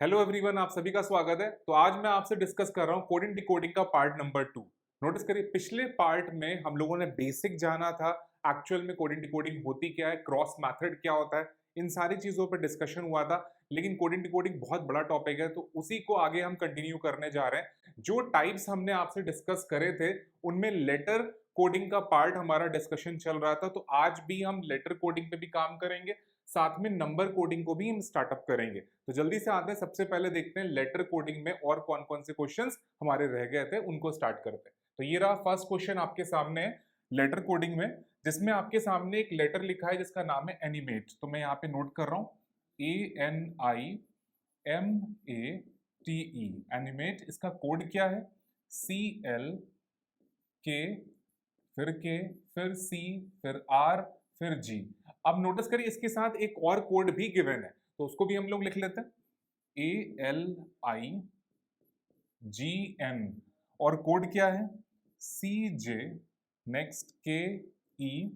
Hello everyone, आप सभी का स्वागत है। तो आज मैं आपसे डिस्कस कर रहा हूँ कोडिंग डिकोडिंग का पार्ट नंबर 2। नोटिस करिए, पिछले पार्ट में हम लोगों ने बेसिक जाना था, एक्चुअल में कोडिंग डिकोडिंग होती क्या है, क्रॉस मेथड क्या होता है, इन सारी चीजों पर डिस्कशन हुआ था। लेकिन कोडिंग डिकोडिंग बहुत बड़ा टॉपिक है, तो उसी को आगे हम कंटिन्यू करने जा रहे हैं। जो टाइप्स हमने आपसे डिस्कस करे थे उनमें लेटर कोडिंग का पार्ट हमारा डिस्कशन चल रहा था, तो आज भी हम लेटर कोडिंग पे भी काम करेंगे, साथ में नंबर कोडिंग को भी हम स्टार्टअप करेंगे। तो जल्दी से आते हैं, सबसे पहले देखते हैं लेटर कोडिंग में और कौन कौन से क्वेश्चंस हमारे रह गए थे, उनको स्टार्ट करते हैं। तो ये रहा फर्स्ट क्वेश्चन आपके सामने है लेटर कोडिंग में, जिसमें आपके सामने एक लेटर लिखा है जिसका नाम है एनिमेट। तो मैं यहाँ पे नोट कर रहा हूँ ANIMATE, एनिमेट। इसका कोड क्या है? CLK, फिर के, फिर C, फिर R, फिर G। अब नोटिस करिए, इसके साथ एक और कोड भी गिवन है, तो उसको भी हम लोग लिख लेते हैं ALIGN। और कोड क्या है? CJ, नेक्स्ट KE,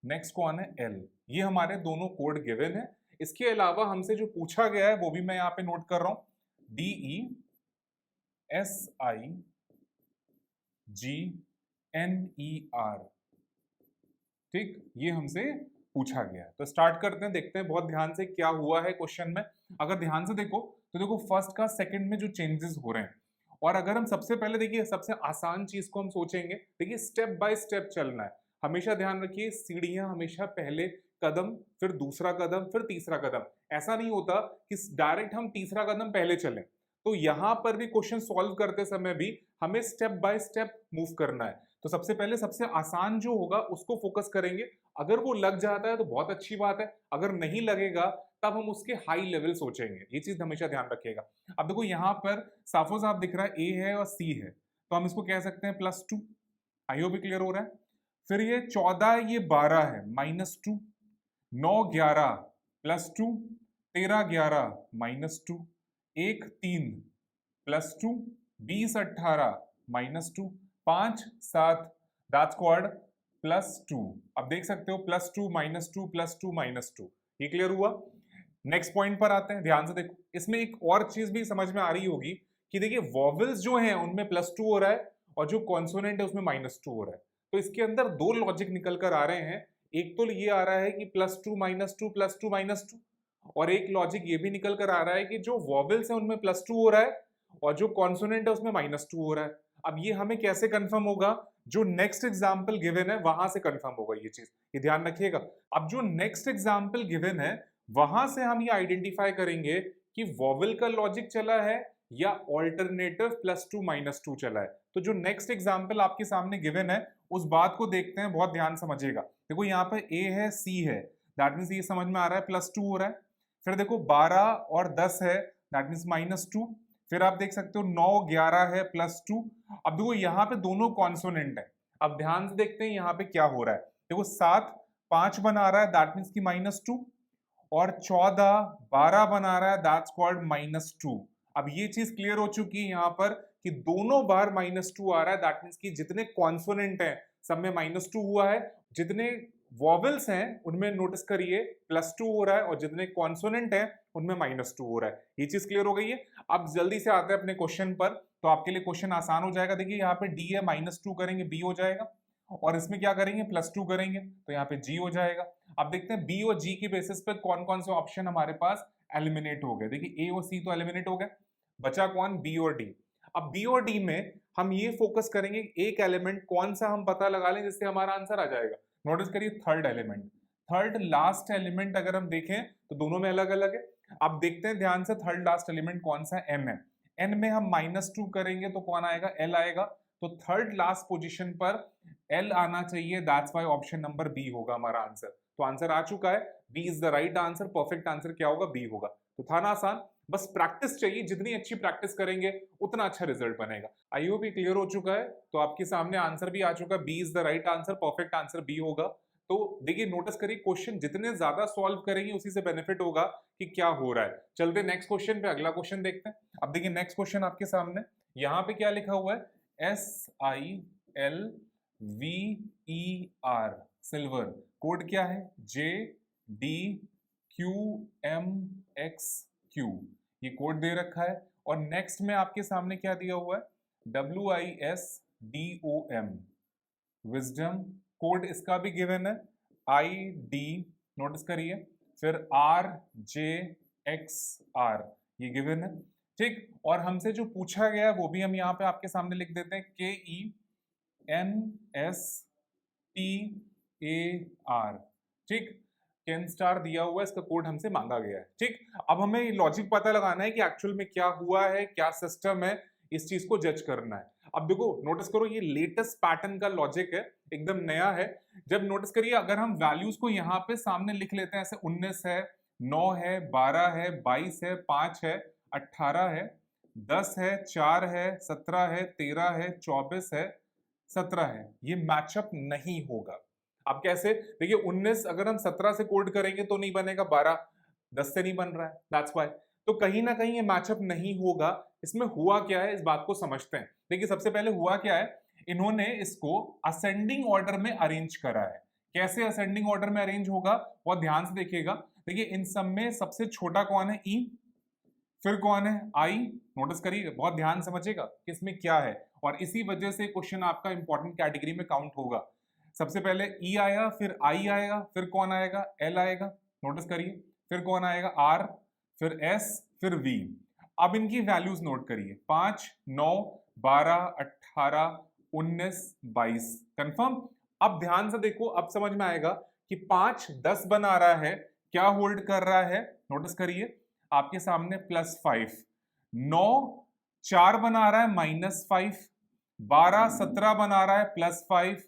नेक्स्ट कौन है? L। ये हमारे दोनों कोड गिवन है। इसके अलावा हमसे जो पूछा गया है वो भी मैं यहाँ पे नोट कर रहा हूं, DESIGNER। ठीक, ये हमसे पूछा गया है। तो स्टार्ट करते हैं, देखते हैं बहुत ध्यान से क्या हुआ है क्वेश्चन में। अगर ध्यान से देखो तो देखो फर्स्ट का सेकंड में जो चेंजेस हो रहे हैं, और अगर हम सबसे पहले देखिए सबसे आसान चीज को हम सोचेंगे, देखिए स्टेप बाय स्टेप चलना है। हमेशा ध्यान रखिए, सीढ़ियां हमेशा पहले कदम, फिर दूसरा कदम, फिर तीसरा कदम। ऐसा नहीं होता कि डायरेक्ट हम तीसरा कदम पहले चलें। तो यहां पर भी क्वेश्चन सॉल्व करते समय भी हमें स्टेप बाय स्टेप मूव करना है। तो सबसे पहले सबसे आसान जो होगा उसको फोकस करेंगे। अगर वो लग जाता है तो बहुत अच्छी बात है, अगर नहीं लगेगा तब हम उसके हाई लेवल सोचेंगे। ये चीज हमेशा ध्यान रखिएगा। अब देखो यहाँ पर साफो साफ दिख रहा है ए है और सी है, तो हम इसको कह सकते हैं +2। आई होप क्लियर हो रहा है। फिर ये 14, ये 12 है, -2। 9 11 +2, 13 11 -2, 1 3 +2, 20 18 -2, 5 7, दैट्स कॉल्ड +2। अब देख सकते हो +2 -2 +2 -2। ये क्लियर हुआ। नेक्स्ट पॉइंट पर आते हैं, ध्यान से देखो। इसमें एक और चीज भी समझ में आ रही होगी कि देखिए वॉवल्स जो हैं उनमें +2 हो रहा है और जो कॉन्सोनेंट है उसमें -2 हो रहा है। तो इसके अंदर दो लॉजिक निकल कर आ रहे हैं। एक तो ये आ रहा है कि +2 -2 +2 -2, और एक लॉजिक ये भी निकल कर आ रहा है कि जो वॉवल्स है उनमें +2 हो रहा है और जो कॉन्सोनेंट है उसमें -2 हो रहा है। अब ये हमें कैसे कंफर्म होगा? जो नेक्स्ट एग्जाम्पल गिवन है वहां से कंफर्म होगा ये चीज, ये ध्यान रखिएगा। अब जो नेक्स्ट एग्जाम्पल गिवन है वहां से हम ये आइडेंटिफाई करेंगे कि वॉवल का लॉजिक चला है या ऑल्टरनेटिव +2 -2 चला है। तो जो नेक्स्ट एग्जाम्पल आपके सामने गिवन है उस बात को देखते हैं, बहुत ध्यान समझिएगा। देखो यहाँ पर ए है, सी है, दैट मीन्स ये समझ में आ रहा है +2 हो रहा है। फिर देखो 12 और 10 है, दैट मीन्स -2। फिर आप देख सकते हो 9 11 है +2। अब देखो यहाँ पे दोनों कॉन्सोनेंट है। अब ध्यान से देखते हैं यहाँ पे क्या हो रहा है। देखो 7 5 बना रहा है, दैट मीन्स की -2, और 14 12 बना रहा है, दैट्स कॉल्ड -2। अब ये चीज क्लियर हो चुकी है यहाँ पर कि दोनों बार -2 आ रहा है, दैट मीन्स कि जितने कॉन्सोनेंट हैं सब में -2 हुआ है, जितने वॉवल्स हैं उनमें नोटिस करिए +2 हो रहा है, और जितने कॉन्सोनेंट हैं उनमें -2 हो रहा है। ये चीज क्लियर हो गई है। अब जल्दी से आते हैं अपने क्वेश्चन पर, तो आपके लिए क्वेश्चन आसान हो जाएगा। देखिए यहाँ पे डी है, -2 करेंगे बी हो जाएगा, और इसमें क्या करेंगे +2 करेंगे तो यहाँ पे जी हो जाएगा। अब देखते हैं बी और जी की बेसिस पे कौन कौन से ऑप्शन हमारे पास एलिमिनेट हो गए। देखिए ए और सी तो एलिमिनेट हो गए, बचा कौन? बी और डी। अब बी और डी में हम ये फोकस करेंगे एक एलिमेंट कौन सा हम पता लगा लें जिससे हमारा आंसर आ जाएगा। नोटिस करिए third element, third last element अगर हम देखें तो दोनों में अलग अलग है। अब देखते हैं ध्यान से, थर्ड लास्ट एलिमेंट कौन सा? एन है। एन में हम -2 करेंगे तो कौन आएगा? एल आएगा। तो थर्ड लास्ट पोजीशन पर एल आना चाहिए, that's why option number B होगा हमारा आंसर। तो आंसर आ चुका है, B is the right answer. Perfect answer क्या होगा? बी होगा। तो था ना आसान, बस प्रैक्टिस चाहिए, जितनी अच्छी प्रैक्टिस करेंगे उतना अच्छा रिजल्ट बनेगा। आई होप ये क्लियर हो चुका है। तो आपके सामने आंसर भी आ चुका है, B is the right answer, perfect answer B होगा। तो देखिए नोटिस करिए, क्वेश्चन जितने ज्यादा सॉल्व करेंगे उसी से बेनिफिट होगा कि क्या हो रहा है। चलते नेक्स्ट क्वेश्चन पे, अगला क्वेश्चन देखते हैं। अब देखिए नेक्स्ट क्वेश्चन आपके सामने, यहाँ पे क्या लिखा हुआ है? SILVER, silver. कोड क्या है? JDQMXQ। ये कोड दे रखा है। और नेक्स्ट में आपके सामने क्या दिया हुआ है, WISDOM, विजडम, कोड इसका भी गिवन है, ID, नोटिस करिए, फिर RJXR, ये गिवन है, ठीक। और हमसे जो पूछा गया है वो भी हम यहाँ पे आपके सामने लिख देते हैं, KENSTAR, ठीक। केन स्टार दिया हुआ है, इसका कोड हमसे मांगा गया है, ठीक। अब हमें लॉजिक पता लगाना है कि एक्चुअल में क्या हुआ है, क्या सिस्टम है, इस चीज को जज करना है। अब देखो नोटिस करो, ये लेटेस्ट पैटर्न का लॉजिक है, एकदम नया है। जब नोटिस करिए, अगर हम वैल्यूज को यहाँ पे सामने लिख लेते हैं, ऐसे 19 है, 9 है, 12 है, 22 है, 5 है, 18 है, 10 है, 4 है, 17 है, 13 है, 24 है, 17 है, ये मैचअप नहीं होगा। अब कैसे, देखिए 19 अगर हम 17 से कोड करेंगे तो नहीं बनेगा, 12 10 से नहीं बन रहा है, दैट्स व्हाई। तो कहीं ना कहीं ये मैचअप नहीं होगा। इसमें हुआ क्या है, इस बात को समझते हैं। देखिए सबसे पहले हुआ क्या है, इन्होंने इसको असेंडिंग ऑर्डर में अरेंज करा है। कैसे असेंडिंग ऑर्डर में अरेंज होगा, बहुत ध्यान से देखिएगा। देखिए इन सब में सबसे छोटा कौन है, ई, फिर कौन है, आई। नोटिस करिए, बहुत ध्यान समझिएगा कि इसमें क्या है, और इसी वजह से क्वेश्चन आपका इंपॉर्टेंट कैटेगरी में काउंट होगा। सबसे पहले ई आया, फिर आई आएगा, फिर कौन आएगा, एल आएगा, नोटिस करिए, फिर कौन आएगा, आर, फिर एस, फिर वी। अब इनकी वैल्यूज नोट करिए, 5, 9, 12, 18, 19, 22, कंफर्म। अब ध्यान से देखो, अब समझ में आएगा कि 5 10 बना रहा है, क्या होल्ड कर रहा है, नोटिस करिए आपके सामने +5, 9 4 बना रहा है -5, 12 17 बना रहा है +5,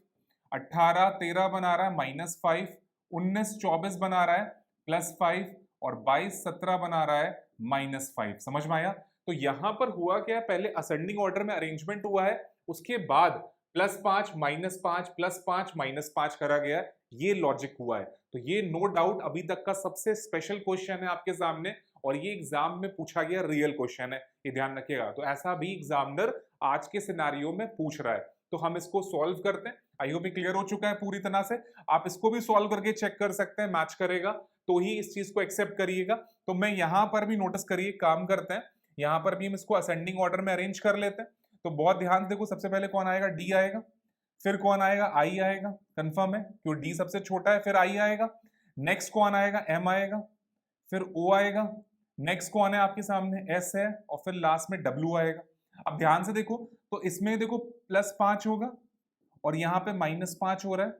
18 13 बना रहा है -5, 19 24 बना रहा है +5, और 22 17 बना रहा है -5। समझ में आया। तो यहां पर हुआ क्या है, पहले असेंडिंग ऑर्डर में अरेंजमेंट हुआ है, उसके बाद +5 -5 +5 -5 करा गया है, ये लॉजिक हुआ है। तो ये नो डाउट अभी तक का सबसे स्पेशल क्वेश्चन है आपके सामने, और ये एग्जाम में पूछा गया रियल क्वेश्चन है, ये ध्यान रखिएगा। तो ऐसा भी एग्जामिनर आज के सिनारियो में पूछ रहा है, तो हम इसको सॉल्व करते हैं। आई होप क्लियर हो चुका है पूरी तरह से। आप इसको भी सॉल्व करके चेक कर सकते हैं, मैच करेगा तो ही इस चीज को एक्सेप्ट करिएगा। तो मैं यहां पर भी नोटिस करिए, काम करते हैं, यहां पर भी हम इसको असेंडिंग ऑर्डर में अरेंज कर लेते हैं। तो बहुत ध्यान देखो, सबसे पहले कौन आएगा, डी आएगा, फिर कौन आएगा, आई आएगा, कंफर्म है क्यों, डी सबसे छोटा है, फिर आई आएगा, नेक्स्ट कौन आएगा, एम आएगा, फिर ओ आएगा, नेक्स्ट कौन है आपके सामने, एस है, और फिर लास्ट में डब्ल्यू आएगा। अब ध्यान से देखो, तो इसमें देखो +5 होगा, और यहाँ पे -5 हो रहा है,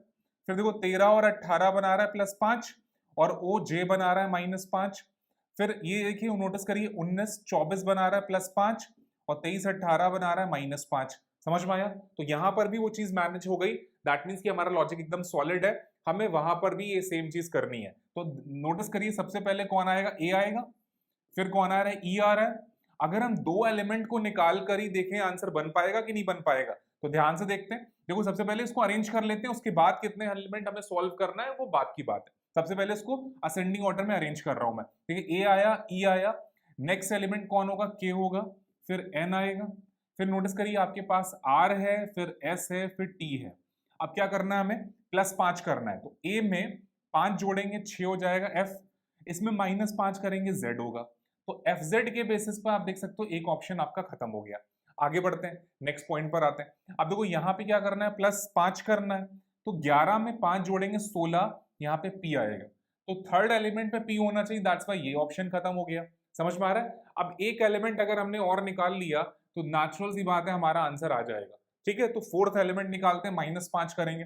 फिर देखो 13 और 18 बना रहा है +5, और ओ जे बना रहा है -5, फिर ये देखिए नोटिस करिए 19 24 बना रहा है +5, और 23 18 बना रहा है -5। समझ में आया। तो यहाँ पर भी वो चीज मैनेज हो गई, दैट मीन्स कि हमारा लॉजिक एकदम सॉलिड है, हमें वहां पर भी ये सेम चीज करनी है। तो नोटिस करिए, सबसे पहले कौन आएगा, ए आएगा, फिर कौन आ रहा है, ई आ रहा है। अगर हम दो एलिमेंट को निकाल कर ही देखें आंसर बन पाएगा कि नहीं बन पाएगा, तो ध्यान से देखते हैं। देखो सबसे पहले इसको अरेंज कर लेते हैं, उसके बाद कितने एलिमेंट हमें सॉल्व करना है वो बात की बात है। सबसे पहले इसको असेंडिंग ऑर्डर में अरेंज कर रहा हूं मैं, ठीक है। ए आया, ई आया, नेक्स्ट एलिमेंट कौन होगा, के होगा, फिर एन आएगा, फिर नोटिस करिए आपके पास आर है, फिर एस है, फिर टी है। अब क्या करना है, हमें +5 करना है। तो ए में 5 जोड़ेंगे 6 हो जाएगा, एफ, इसमें -5 करेंगे, जेड होगा। तो एफ जेड के बेसिस पर आप देख सकते हो एक ऑप्शन आपका खत्म हो गया। आगे बढ़ते हैं, नेक्स्ट पॉइंट पर आते हैं। अब देखो यहाँ पे क्या करना है, +5 करना है, तो 11 में 5 जोड़ेंगे 16, यहाँ पे पी आएगा। तो थर्ड एलिमेंट पे पी होना चाहिए, दैट्स व्हाई ये ऑप्शन खत्म हो गया। समझ में आ रहा है। अब एक एलिमेंट अगर हमने और निकाल लिया तो नेचुरल सी बात है हमारा आंसर आ जाएगा, ठीक है। तो फोर्थ एलिमेंट निकालते हैं, -5 करेंगे,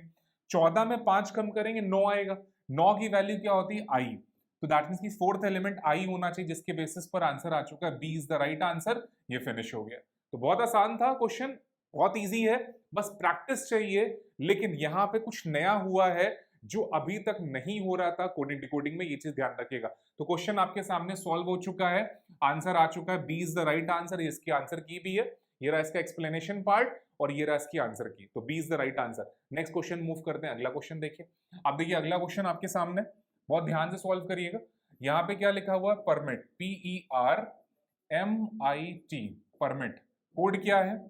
14 में 5 कम करेंगे 9 आएगा, 9 की वैल्यू क्या होती है, आई। तो दैट मींस कि फोर्थ एलिमेंट आई होना चाहिए, जिसके बेसिस पर आंसर आ चुका है, B is the right answer. ये फिनिश हो गया। तो बहुत आसान था क्वेश्चन, बहुत इजी है, बस प्रैक्टिस चाहिए। लेकिन यहाँ पे कुछ नया हुआ है जो अभी तक नहीं हो रहा था कोडिंग डिकोडिंग में, ये चीज ध्यान रखिएगा। तो क्वेश्चन आपके सामने सॉल्व हो चुका है, आंसर आ चुका है, B is the right answer. ये इसकी आंसर की भी है, ये रहा इसका एक्सप्लेनेशन पार्ट, और ये रहा इसकी आंसर की। तो B is the right answer. Next question move करते हैं, अगला क्वेश्चन देखिए। अब देखिए अगला क्वेश्चन आपके सामने, बहुत ध्यान से सॉल्व करिएगा। यहाँ पे क्या लिखा हुआ है, परमिट, PERMIT, परमिट। कोड क्या है,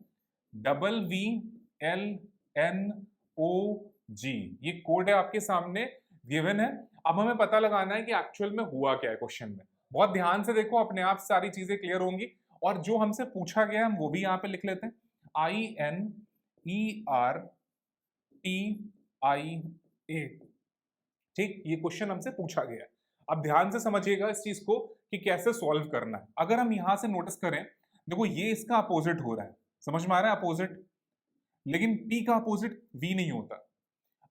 WVLNOG, ये कोड है आपके सामने गिवन है। अब हमें पता लगाना है कि एक्चुअल में हुआ क्या है क्वेश्चन में। बहुत ध्यान से देखो, अपने आप सारी चीजें क्लियर होंगी। और जो हमसे पूछा गया है हम वो भी यहाँ पे लिख लेते हैं, INERTIA। ठीक, ये क्वेश्चन हमसे पूछा गया है। अब ध्यान से समझिएगा इस चीज को कि कैसे सॉल्व करना है। अगर हम यहां से नोटिस करें, देखो ये इसका अपोजिट हो रहा है, समझ में आ रहा है अपोजिट, लेकिन P का अपोजिट V नहीं होता,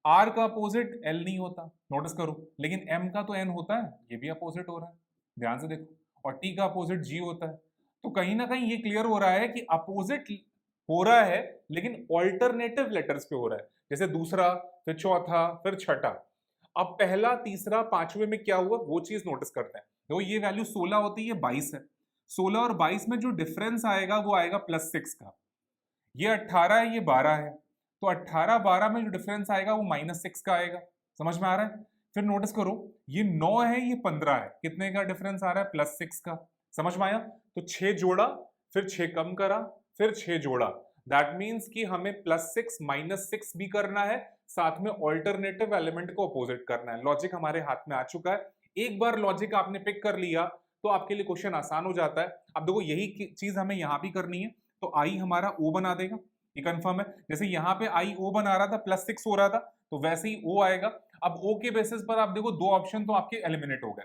R का अपोजिट L नहीं होता, नोटिस करो, लेकिन M का तो N होता है, ये भी अपोजिट हो रहा है, ध्यान से देखो, और T का अपोजिट G होता है। तो कहीं ना कहीं ये क्लियर हो रहा है कि अपोजिट हो रहा है लेकिन ऑल्टरनेटिव लेटर्स पे हो रहा है, जैसे दूसरा, फिर चौथा, फिर छठा। अब पहला, तीसरा, पांचवे में क्या हुआ वो चीज नोटिस करते हैं। देखो ये वैल्यू 16 होती है, 22 है, 16 और 22 में जो डिफरेंस आएगा वो आएगा +6 का। ये 18 है, ये 12 है, तो 18 12 में जो डिफरेंस आएगा वो -6 का आएगा, समझ में आ रहा है। फिर नोटिस करो, ये 9 है, ये 15 है, कितने का डिफरेंस आ रहा है, +6 का, समझ में आया। तो 6 जोड़ा, फिर 6 कम करा, फिर 6 जोड़ा, दैट मीन्स कि हमें +6 -6 भी करना है, साथ में ऑल्टरनेटिव एलिमेंट को अपोजिट करना है। लॉजिक हमारे हाथ में आ चुका है, एक बार लॉजिक आपने पिक कर लिया तो आपके लिए क्वेश्चन आसान हो जाता है। अब देखो यही चीज हमें यहाँ भी करनी है, तो आई हमारा ओ बना देगा, ये कंफर्म है। जैसे यहाँ पे आई ओ बना रहा था, +6 हो रहा था, तो वैसे ही ओ आएगा। अब ओ के बेसिस पर आप देखो दो ऑप्शन तो आपके एलिमिनेट हो गए।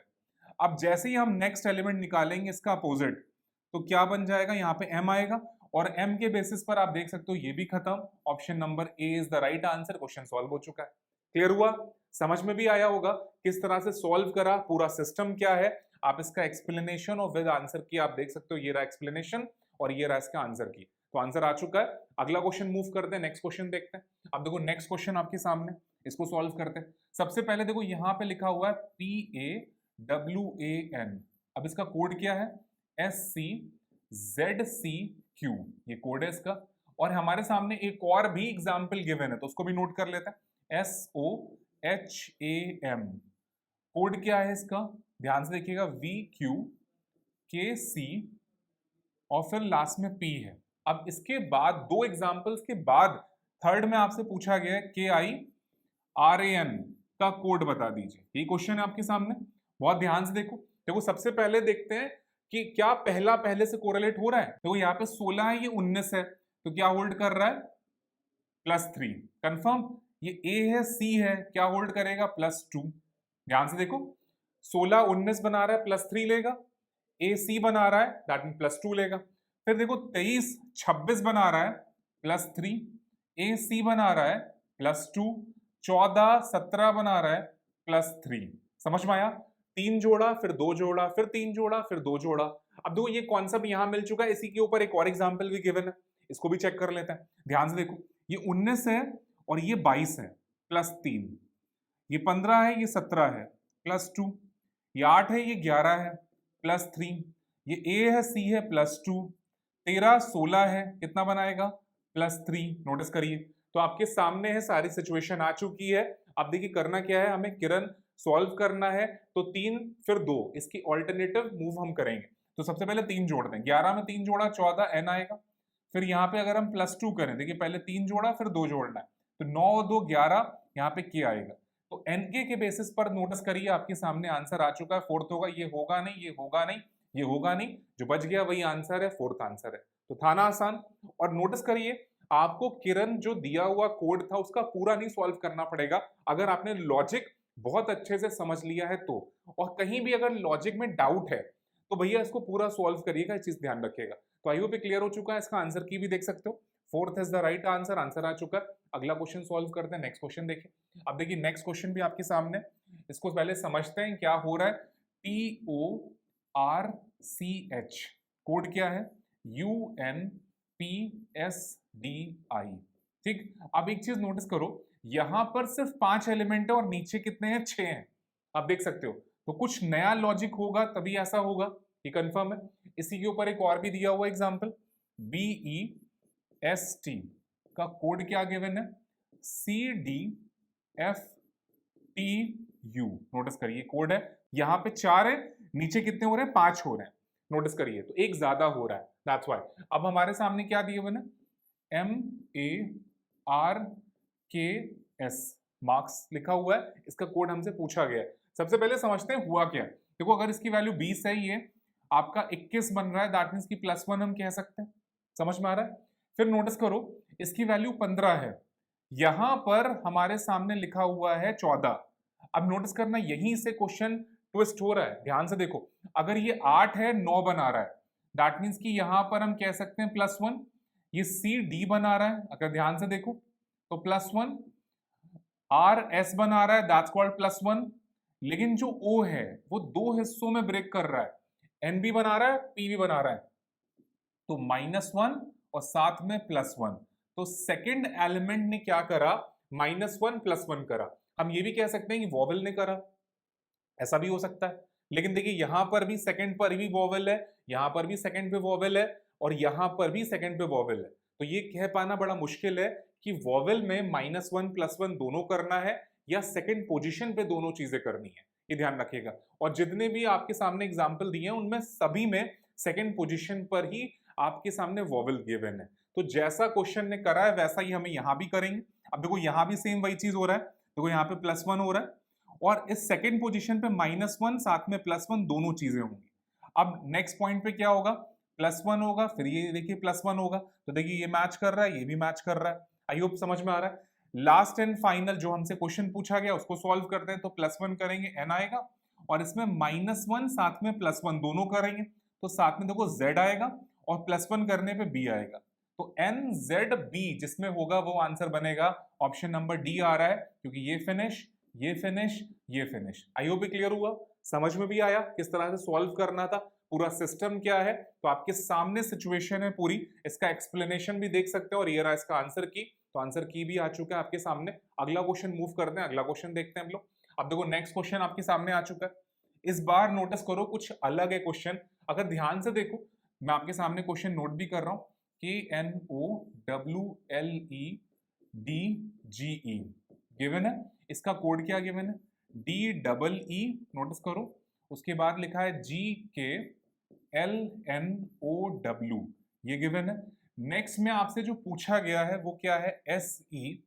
अब जैसे ही हम नेक्स्ट एलिमेंट निकालेंगे इसका अपोजिट, तो क्या बन जाएगा, यहाँ पे एम आएगा, और एम के बेसिस पर आप देख सकते हो ये भी खत्म। Option number A is the right answer, question solve हो चुका है। क्लियर हुआ, समझ में भी आया होगा किस तरह से सॉल्व करा, पूरा सिस्टम क्या है। आप इसका एक्सप्लेनेशन और विद आंसर की आप देख सकते हो, ये रहा एक्सप्लेनेशन और ये रहा इसका आंसर की, तो आंसर आ चुका है। अगला क्वेश्चन मूव करते हैं, नेक्स्ट क्वेश्चन देखते हैं। अब देखो नेक्स्ट क्वेश्चन आपके सामने, इसको सॉल्व करते हैं। सबसे पहले देखो यहाँ पे लिखा हुआ है PAWAN, अब इसका कोड क्या है, SCZCQ, ये कोड है इसका। और हमारे सामने एक और भी एग्जाम्पल गिवन है, तो उसको भी नोट कर लेते हैं, SOHAM, कोड क्या है इसका, ध्यान से देखिएगा, VQKC और फिर लास्ट में P है। अब इसके बाद दो एग्जाम्पल्स के बाद थर्ड में आपसे पूछा गया है KIRAN का कोड बता दीजिए, ये क्वेश्चन है आपके सामने। बहुत ध्यान से देखो, देखो सबसे पहले देखते हैं कि क्या पहला पहले से कोरिलेट हो रहा है। देखो यहाँ पे 16 है, ये 19 है, तो क्या होल्ड कर रहा है, +3, कंफर्म। ये A है, C है, क्या होल्ड करेगा, +2। ध्यान से देखो, 16 19 बना रहा है, +3 लेगा, AC बना रहा है, दैट मीन +2 लेगा। फिर देखो 23 26 बना रहा है, +3, AC बना रहा है, +2, 14 17 बना रहा है, +3, समझ में आया। 3 जोड़ा, फिर 2 जोड़ा, फिर 3 जोड़ा, फिर 2 जोड़ा। अब देखो ये कॉन्सेप्ट यहां मिल चुका है, इसी के ऊपर एक और एग्जाम्पल भी गिवन है, इसको भी चेक कर लेते हैं। ध्यान से देखो, ये 19 है और ये 22 है, +3, ये 15 है, ये 17 है, +2, ये 8 है, ये 11 है, +3, ये A है, C है, +2, 13 16 है, कितना बनाएगा, +3। नोटिस करिए, तो आपके सामने है, सारी सिचुएशन आ चुकी है। अब देखिए करना क्या है, हमें किरण सॉल्व करना है, तो 3 फिर 2, इसकी ऑल्टरनेटिव मूव हम करेंगे। तो सबसे पहले 3 जोड़ दें, 11 में 3 जोड़ा 14 N आएगा। फिर यहाँ पे अगर हम +2 करें, देखिए पहले 3 जोड़ा फिर 2 जोड़ना है, तो 9 और 2 11, यहाँ पे K आएगा। तो NK के बेसिस पर नोटिस करिए आपके सामने आंसर आ चुका है, फोर्थ होगा, ये होगा नहीं, ये होगा नहीं, ये होगा नहीं, जो बच गया वही आंसर है, फोर्थ आंसर है। तो था ना आसान। और नोटिस करिए, आपको किरण जो दिया हुआ कोड था उसका पूरा नहीं सॉल्व करना पड़ेगा, अगर आपने लॉजिक बहुत अच्छे से समझ लिया है तो। और कहीं भी अगर लॉजिक में डाउट है तो भैया इसको पूरा सॉल्व करिएगा, इस चीज ध्यान रखिएगा। तो आई होप क्लियर हो चुका है, इसका आंसर की भी देख सकते हो, fourth is the right answer, answer आ चुका है। अगला क्वेश्चन सॉल्व करते हैं, नेक्स्ट क्वेश्चन देखिए। अब देखिए नेक्स्ट क्वेश्चन भी आपके सामने, इसको पहले समझते हैं क्या हो रहा है। TORCH, कोड क्या है, UNPSDI। ठीक, अब एक चीज नोटिस करो, यहां पर सिर्फ 5 एलिमेंट है और नीचे कितने हैं, 6 हैं, आप देख सकते हो। तो कुछ नया लॉजिक होगा तभी ऐसा होगा, ये कंफर्म है। इसी के ऊपर एक और भी दिया हुआ एग्जांपल, BEST का कोड क्या गिवन है, CDFTU। नोटिस करिए कोड है, यहाँ पे 4 है, नीचे कितने हो रहे हैं, 5 हो रहे हैं। नोटिस करिए, तो एक ज्यादा हो रहा है, दैट्स व्हाई। अब हमारे सामने क्या दिए हुए हैं, MARKS, मार्क्स लिखा हुआ है, इसका कोड हमसे पूछा गया है। सबसे पहले समझते हैं हुआ क्या। देखो अगर इसकी वैल्यू 20 है, ये आपका 21 बन रहा है, दैट मीन्स की +1 हम कह सकते हैं। समझ में आ रहा है? फिर नोटिस करो इसकी वैल्यू 15 है, यहां पर हमारे सामने लिखा हुआ है 14। अब नोटिस करना यहीं से क्वेश्चन ट्विस्ट हो रहा है, ध्यान से देखो। अगर ये 8 है, 9 बना रहा है, दैट मीन्स कि यहां पर हम कह सकते हैं +1। ये सी डी बना रहा है, अगर ध्यान से देखो तो +1। आर एस बना रहा है, दैट्स कॉल्ड +1। लेकिन जो ओ है वो दो हिस्सों में ब्रेक कर रहा है, एन भी बना रहा है, पी भी बना रहा है, तो -1 और साथ में +1। तो सेकंड एलिमेंट ने क्या करा, -1 +1 करा। हम ये भी कह सकते हैं कि वॉवेल ने करा, ऐसा भी हो सकता है। लेकिन देखिए यहां पर भी सेकंड पर भी वॉवेल है, यहां पर भी सेकंड पे वॉवेल है, और यहां पर भी सेकंड पे वॉवेल है। तो ये कह पाना बड़ा मुश्किल है कि वॉवेल में -1 +1 दोनों करना है या सेकंड पोजीशन पे दोनों चीजें करनी है, ये ध्यान रखिएगा। और जितने भी आपके सामने एग्जाम्पल दिए हैं उनमें सभी में सेकंड पोजीशन पर ही आपके सामने वॉवेल गिवन है। तो जैसा क्वेश्चन ने करा है वैसा ही हमें यहां भी करेंगे। अब देखो यहां भी सेम वही चीज हो रहा है, देखो यहाँ पे +1 हो रहा है, और इस सेकंड पोजीशन पे -1 साथ में +1 दोनों चीजें होंगी। अब नेक्स्ट पॉइंट पे क्या होगा, +1 होगा, फिर ये देखिए +1 होगा, तो देखिए ये मैच कर रहा है, ये भी मैच कर रहा है। आई होप समझ में आ रहा है। लास्ट एंड फाइनल जो हमसे क्वेश्चन पूछा गया उसको सॉल्व करते हैं, तो +1 करेंगे, n आएगा, और इसमें -1 साथ में +1 दोनों करेंगे, तो साथ में देखो z आएगा, और +1 करने पे b आएगा। तो NZB जिसमें होगा वो आंसर बनेगा ऑप्शन नंबर डी आ रहा है, क्योंकि ये फिनिश, ये फिनिश, ये फिनिश। आई होप क्लियर हुआ, समझ में भी आया किस तरह से सॉल्व करना था, पूरा सिस्टम क्या है। तो आपके सामने सिचुएशन है पूरी, इसका एक्सप्लेनेशन भी देख सकते हो, और ये रहा इसका आंसर की, तो आंसर की भी आ चुका है आपके सामने। अगला क्वेश्चन मूव करते हैं, अगला क्वेश्चन देखते हैं हम लोग। अब देखो नेक्स्ट क्वेश्चन आपके सामने आ चुका है, इस बार नोटिस करो कुछ अलग है क्वेश्चन। अगर ध्यान से देखो, मैं आपके सामने क्वेश्चन नोट भी कर रहा हूं, KNOWLEDGE गिवन है, इसका कोड क्या गिवन है, DEE, नोटिस करो, उसके बाद लिखा है GKLNOW, ये गिवन है। नेक्स्ट में आपसे जो पूछा गया है वो क्या है, SERIAL।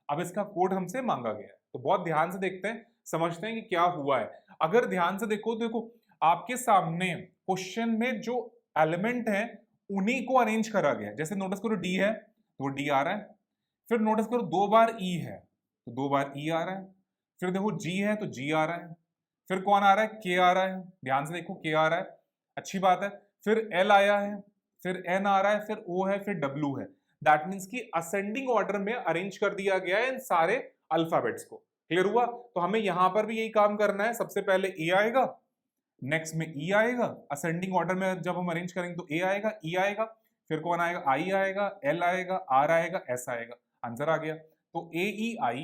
अब इसका कोड हमसे मांगा गया है, तो बहुत ध्यान से देखते हैं, समझते हैं कि क्या हुआ है। अगर ध्यान से देखो, देखो आपके सामने क्वेश्चन में जो एलिमेंट है उन्हीं को अरेंज करा गया है। जैसे नोटिस करो डी है तो डी आ रहा है, फिर नोटिस करो 2 बार ई है तो 2 बार ई आ रहा है, फिर देखो जी है तो जी आ रहा है, फिर कौन आ रहा है, के आ रहा है, ध्यान से देखो के आ रहा है, अच्छी बात है। फिर एल आया है, फिर एन आ रहा है, फिर ओ है, फिर डब्ल्यू है। दैट मीन्स कि असेंडिंग ऑर्डर में अरेंज कर दिया गया है इन सारे अल्फाबेट्स को। क्लियर हुआ? तो हमें यहां पर भी यही काम करना है, सबसे पहले ए आएगा, नेक्स्ट में ई आएगा, असेंडिंग ऑर्डर में जब हम अरेंज करेंगे तो ए आएगा, ई आएगा, फिर कौन आएगा, आई आएगा, एल आएगा, आर आएगा, एस आएगा। आंसर आ गया। तो AEI,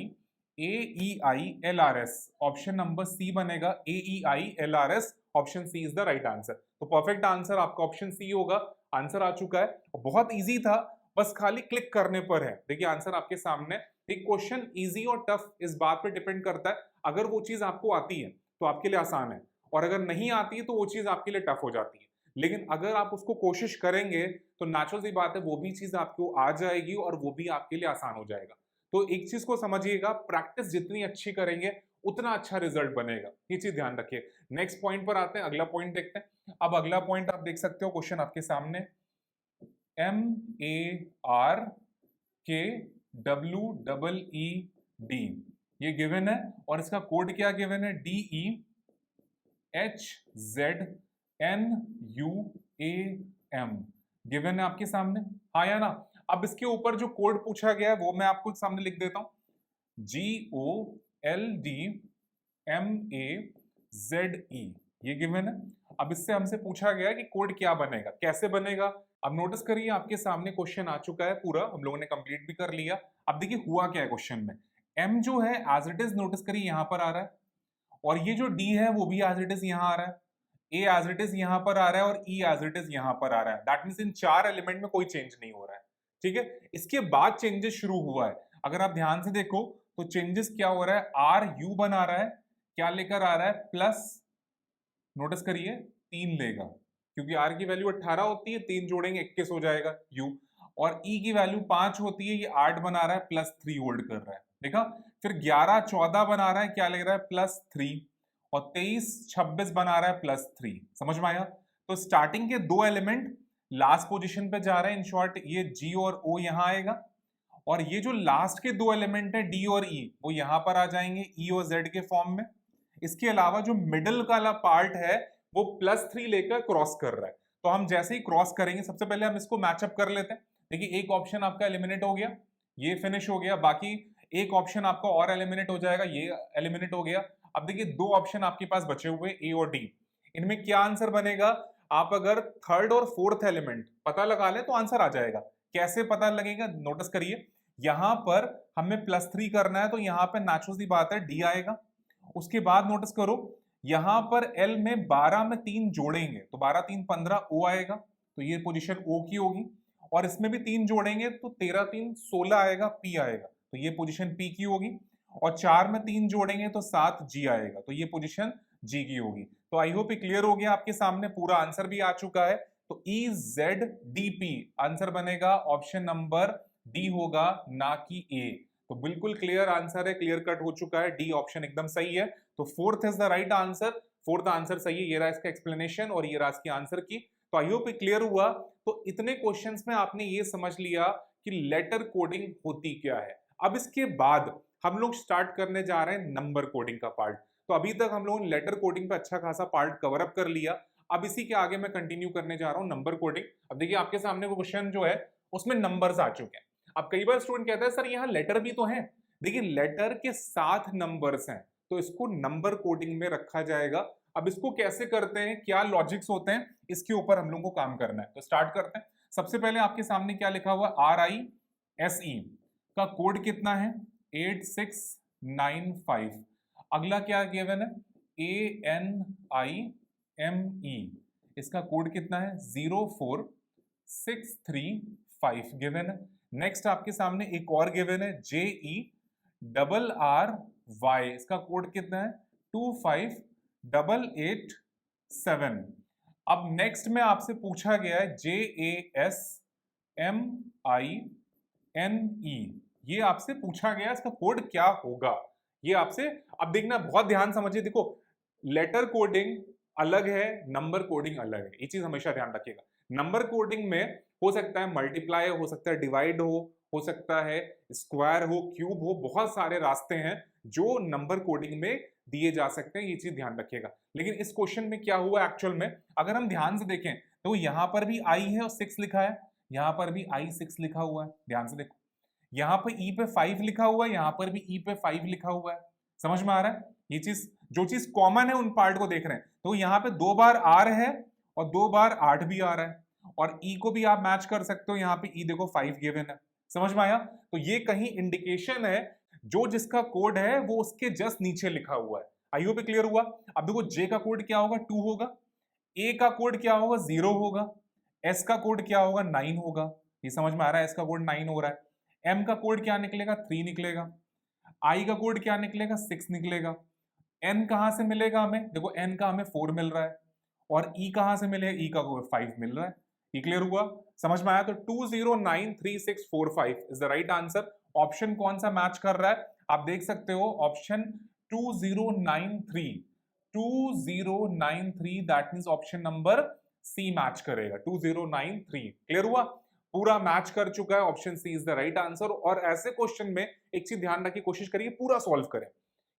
ऑप्शन नंबर सी बनेगा, AEI, option C is the right answer. तो परफेक्ट आंसर आपका ऑप्शन सी होगा। आंसर आ चुका है, बहुत इजी था, बस खाली क्लिक करने पर है। देखिए आंसर आपके सामने। एक क्वेश्चन इजी और टफ इस बात पे डिपेंड करता है, अगर वो चीज आपको आती है तो आपके लिए आसान है, और अगर नहीं आती है तो वो चीज आपके लिए टफ हो जाती है। लेकिन अगर आप उसको कोशिश करेंगे तो नेचुरल सी बात है वो भी चीज आपको आ जाएगी और वो भी आपके लिए आसान हो जाएगा। तो एक चीज को समझिएगा, प्रैक्टिस जितनी अच्छी करेंगे उतना अच्छा रिजल्ट बनेगा, ये चीज ध्यान रखिए। नेक्स्ट पॉइंट पर आते हैं, अगला पॉइंट देखते हैं। अब अगला पॉइंट आप देख सकते हो, क्वेश्चन आपके सामने, MARKWEED ये गिवन है, और इसका कोड क्या गिवन है, DEHZNUAM गिवन है आपके सामने, हाँ या ना। अब इसके ऊपर जो कोड पूछा गया है वो मैं आपको सामने लिख देता हूं, GOLDMAZE, ये गिवन है। अब इससे हमसे पूछा गया है कि कोड क्या बनेगा, कैसे बनेगा। अब नोटिस करिए आपके सामने क्वेश्चन आ चुका है पूरा, हम लोगों ने कंप्लीट भी कर लिया। अब देखिए हुआ क्या है क्वेश्चन में, M जो है एज इट इज नोटिस करिए यहां पर आ रहा है, और ये जो D है वो भी एज इट इज यहां आ रहा है, A एज इट इज यहां पर आ रहा है, और E एज इट इज यहां पर आ रहा है। दैट मींस इन चार एलिमेंट में कोई चेंज नहीं हो रहा है, ठीक है। इसके बाद चेंजेस शुरू हुआ है, अगर आप ध्यान से देखो तो चेंजेस क्या हो रहा है, RU बना रहा है, क्या लेकर आ रहा है, प्लस, नोटिस करिए 3 लेगा, क्योंकि R की वैल्यू 18 होती है, 3 जोड़ेंगे 21 हो जाएगा U, और E की वैल्यू 5 होती है, ये 8 बना रहा है, +3 होल्ड कर रहा है। देखा। फिर 11 14 बना रहा है, क्या लग रहा है, +3, और 23 26 बना रहा है +3। समझ में आया। तो स्टार्टिंग के दो एलिमेंट लास्ट पोजीशन पे जा रहे हैं, इन शॉर्ट ये G और O यहां आएगा, और ये जो लास्ट के दो एलिमेंट है D और E वो यहां पर आ जाएंगे E और Z के फॉर्म में। इसके अलावा जो मिडिल वाला पार्ट है वो +3 लेकर क्रॉस कर रहा है। तो हम जैसे ही क्रॉस करेंगे, सबसे पहले हम इसको मैचअप कर लेते हैं। देखिए एक ऑप्शन आपका एलिमिनेट हो गया, ये फिनिश हो गया, बाकी एक ऑप्शन आपका और एलिमिनेट हो जाएगा, ये एलिमिनेट हो गया। अब देखिए दो ऑप्शन आपके पास बचे हुए ए और डी, इनमें क्या आंसर बनेगा। आप अगर थर्ड और फोर्थ एलिमेंट पता लगा ले तो आंसर आ जाएगा। कैसे पता लगेगा, नोटिस करिए, यहां पर हमें +3 करना है तो यहां पर नेचुरल सी बात है डी आएगा। उसके बाद नोटिस करो, यहां पर एल में 12 में 3 जोड़ेंगे तो 12 3 15 ओ आएगा, तो ये पोजीशन ओ की होगी। और इसमें भी 3 जोड़ेंगे तो 13 3 16 आएगा, पी आएगा, तो ये पोजीशन पी की होगी। और 4 में 3 जोड़ेंगे तो 7 जी आएगा, तो ये पोजीशन जी की होगी। तो आई होप ये क्लियर हो गया आपके सामने, पूरा आंसर भी आ चुका है। तो E Z D P answer बनेगा, ऑप्शन नंबर डी होगा, ना कि ए। तो बिल्कुल क्लियर आंसर है, क्लियर कट हो चुका है, डी ऑप्शन एकदम सही है। तो fourth is the right answer, fourth answer सही है। ये रहा इसका एक्सप्लेनेशन और ये रहा इसकी आंसर की। तो आई होप क्लियर हुआ। तो इतने क्वेश्चंस में आपने ये समझ लिया कि लेटर कोडिंग होती क्या है। अब इसके बाद हम लोग स्टार्ट करने जा रहे हैं नंबर कोडिंग का पार्ट। तो अभी तक हम लोगों ने लेटर कोडिंग पे अच्छा खासा पार्ट कवर अप कर लिया। अब इसी के आगे मैं कंटिन्यू करने जा रहा हूँ नंबर कोडिंग। अब देखिए आपके सामने वो क्वेश्चन जो है उसमें नंबर्स आ चुके हैं। अब कई बार स्टूडेंट कहता है सर यहाँ लेटर भी तो है। देखिए लेटर के साथ नंबर्स हैं तो इसको नंबर कोडिंग में रखा जाएगा। अब इसको कैसे करते हैं, क्या लॉजिक्स होते हैं, इसके ऊपर हम लोग को काम करना है। तो स्टार्ट करते हैं। सबसे पहले आपके सामने क्या लिखा हुआ है, RISE का कोड कितना है, 8695। अगला क्या गिवन है, ANIME, इसका कोड कितना है, 04635 गिवन है। नेक्स्ट आपके सामने एक और गिवन है, JERRY, इसका कोड कितना है, 25887। अब नेक्स्ट में आपसे पूछा गया है JASMINE, ये आपसे पूछा गया, इसका कोड क्या होगा ये आपसे। अब देखना, बहुत ध्यान समझिए। देखो लेटर कोडिंग अलग है, नंबर कोडिंग अलग है, ये चीज हमेशा ध्यान रखिएगा। नंबर कोडिंग में हो सकता है मल्टीप्लाई, हो सकता है डिवाइड, हो सकता है स्क्वायर हो, क्यूब हो, बहुत सारे रास्ते हैं जो नंबर कोडिंग में दिए जा सकते हैं, ये चीज ध्यान रखिएगा। लेकिन इस क्वेश्चन में क्या हुआ एक्चुअल में, अगर हम ध्यान से देखें तो यहाँ पर भी आई है और 6 लिखा है, यहाँ पर भी I6 लिखा हुआ है, ध्यान से देखो। यहाँ पे ई पे 5 लिखा हुआ है, यहाँ पर भी ई पे 5 लिखा हुआ है। समझ में आ रहा है, ये चीज जो चीज कॉमन है उन पार्ट को देख रहे हैं। तो यहाँ पे 2 बार R है और 2 बार 8 भी आ रहा है, और ई को भी आप मैच कर सकते हो, यहाँ पे ई देखो 5 गिवन है। समझ में आया। तो ये कहीं इंडिकेशन है, जो जिसका कोड है वो उसके जस्ट नीचे लिखा हुआ है। आई होप क्लियर हुआ। अब देखो जे का कोड क्या होगा, 2 होगा, ए का कोड क्या होगा, 0 होगा, एस का कोड क्या होगा, 9 होगा। ये समझ में आ रहा है, एस का कोड 9 हो रहा है। एम का कोड क्या निकलेगा, 3 निकलेगा। आई का कोड क्या निकलेगा, 6 निकलेगा। एन कहां से मिलेगा हमें, देखो एन का हमें 4 मिल रहा है, और ई कहां से मिलेगा, ई का कोड 5 मिल रहा है। ये क्लियर हुआ, समझ में आया। तो 209365 is the right answer. Option कौन सा मैच कर रहा है, आप देख सकते हो, option 2093 that means option number C match करेगा, 2093। क्लियर हुआ, पूरा मैच कर चुका है, option C is the right answer. और ऐसे क्वेश्चन में एक चीज ध्यान रखिए, कोशिश करिए पूरा सॉल्व करें,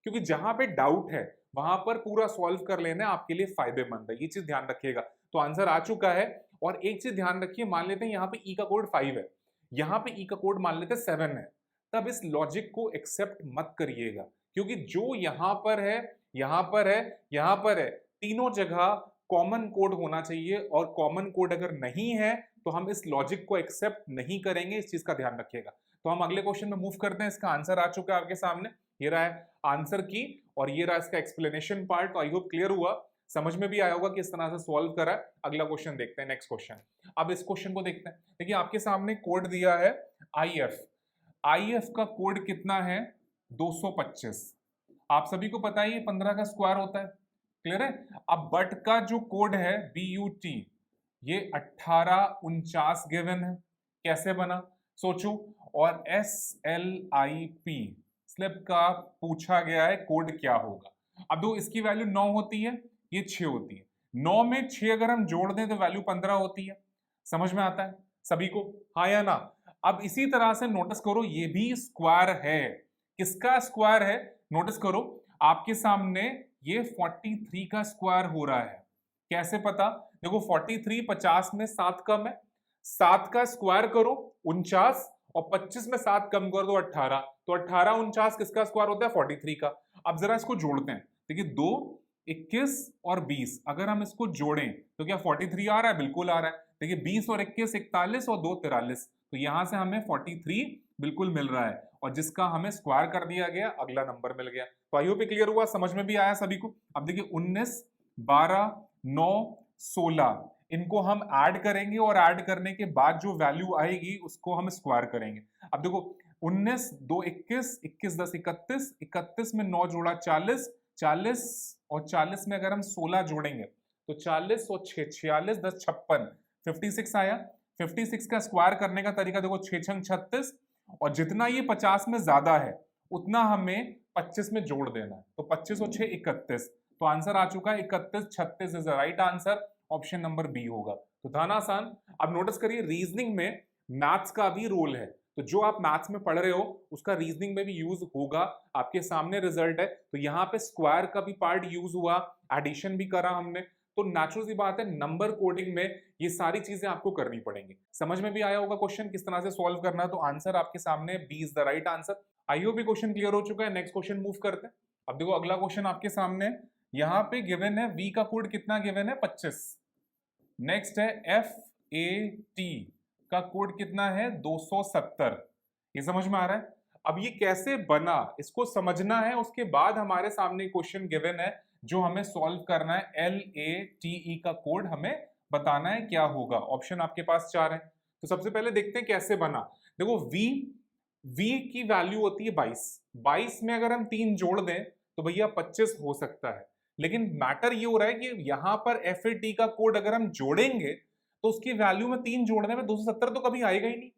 क्योंकि जहां पे डाउट है वहां पर पूरा सॉल्व कर लेना आपके लिए फायदेमंद है, ये चीज ध्यान रखिएगा। तो आंसर आ चुका है। और एक चीज ध्यान रखिए, मान लेते हैं यहाँ पे ई का कोड 5 है, यहाँ पे ई का कोड मान लेते हैं 7 है, तब इस लॉजिक को एक्सेप्ट मत करिएगा, क्योंकि जो यहाँ पर है, यहाँ पर है, यहाँ पर है, तीनों जगह कॉमन कोड होना चाहिए, और कॉमन कोड अगर नहीं है तो हम इस लॉजिक को एक्सेप्ट नहीं करेंगे, इस चीज का ध्यान रखिएगा। तो हम अगले क्वेश्चन में मूव करते हैं। इसका आंसर आ चुका है आपके सामने, ये रहा है आंसर की, और ये रहा इसका एक्सप्लेनेशन पार्ट। तो आई होप क्लियर हुआ, समझ में भी आया होगा कि इस तरह से सॉल्व करा है। अगला क्वेश्चन देखते हैं, नेक्स्ट क्वेश्चन। अब इस क्वेश्चन को देखते हैं। देखिए आपके सामने कोड दिया है IF का कोड कितना है, 225। आप सभी को पता है ये 15 का स्क्वायर होता है, क्लियर है। अब बट का जो कोड है BUT, ये 1849 गिवन है, कैसे बना सोचो। और SLIP स्लिप का पूछा गया है कोड क्या होगा। अब दो इसकी वैल्यू 9 होती है, ये 6 होती है। 9 में 6 अगर हम जोड़ दें तो वैल्यू 15 होती है। समझ में आता है सभी को, हाँ या ना? अब इसी तरह से नोटिस करो ये भी स्क्वायर है। किसका स्क्वायर है? नोटिस करो आपके सामने ये 43 का स्क्वायर हो रहा है। कैसे पता? देखो 43 50 में 7 कम है, 7 का स्क्वायर करो 49 और 25 में 7 कम कर दो 18, तो 18 49 किसका स्क्वायर होता है? 43 का। अब जरा इसको जोड़ते हैं, देखिए 2 21 और 20 अगर हम इसको जोड़ें तो क्या 43 आ रहा है? बिल्कुल आ रहा है। देखिए 20 और 21 41 और 2 43, तो यहां से हमें 43 बिल्कुल मिल रहा है और जिसका हमें स्क्वायर कर दिया गया अगला नंबर मिल गया। तो आई होप क्लियर हुआ, समझ में भी आया सभी को। अब देखिए 19 12 9 16 इनको हम ऐड करेंगे और ऐड करने के बाद जो वैल्यू आएगी उसको हम स्क्वायर करेंगे। अब देखो 19 2 21 21 10 31 31 में 9 जोड़ा 40 40 और 40 में अगर हम 16 जोड़ेंगे तो 40 और 6 46 10 56 56 आया। 56 का स्क्वायर करने का तरीका देखो 6 छंग 36 और जितना ये 50 में ज्यादा है उतना हमें 25 में जोड़ देना है, तो 25 और 6 31, तो आंसर आ चुका है 31 36 is the right answer, option number B होगा। तो था ना आसान। अब नोटिस करिए रीजनिंग में मैथ्स का भी रोल है, तो जो आप मैथ्स में पढ़ रहे हो उसका रीजनिंग में भी यूज होगा। आपके सामने रिजल्ट है तो यहाँ पे स्क्वायर का भी पार्ट यूज हुआ, एडिशन भी करा हमने, तो नेचुरल सी बात है नंबर कोडिंग में ये सारी चीजें आपको करनी पड़ेंगी। समझ में भी आया होगा क्वेश्चन किस तरह से सॉल्व करना है, तो आंसर आपके सामने B is the right answer. I hope भी क्वेश्चन क्लियर हो चुका है। नेक्स्ट क्वेश्चन मूव करते हैं। अब देखो अगला क्वेश्चन आपके सामने है, यहाँ पे गिवन है वी का कोड कितना गिवन है? 25। नेक्स्ट है एफ ए टी का कोड कितना है? 270। ये समझ में आ रहा है? अब ये कैसे बना इसको समझना है, उसके बाद हमारे सामने क्वेश्चन गिवन है जो हमें सॉल्व करना है। LATE का कोड हमें बताना है क्या होगा। ऑप्शन आपके पास 4 है, तो सबसे पहले देखते हैं कैसे बना। देखो V की वैल्यू होती है 22, 22 में अगर हम 3 जोड़ दें तो भैया 25 हो सकता है, लेकिन मैटर ये हो रहा है कि यहां पर FAT का कोड अगर हम जोड़ेंगे तो उसकी वैल्यू में 3 जोड़ने में 270 तो कभी आएगा ही नहीं,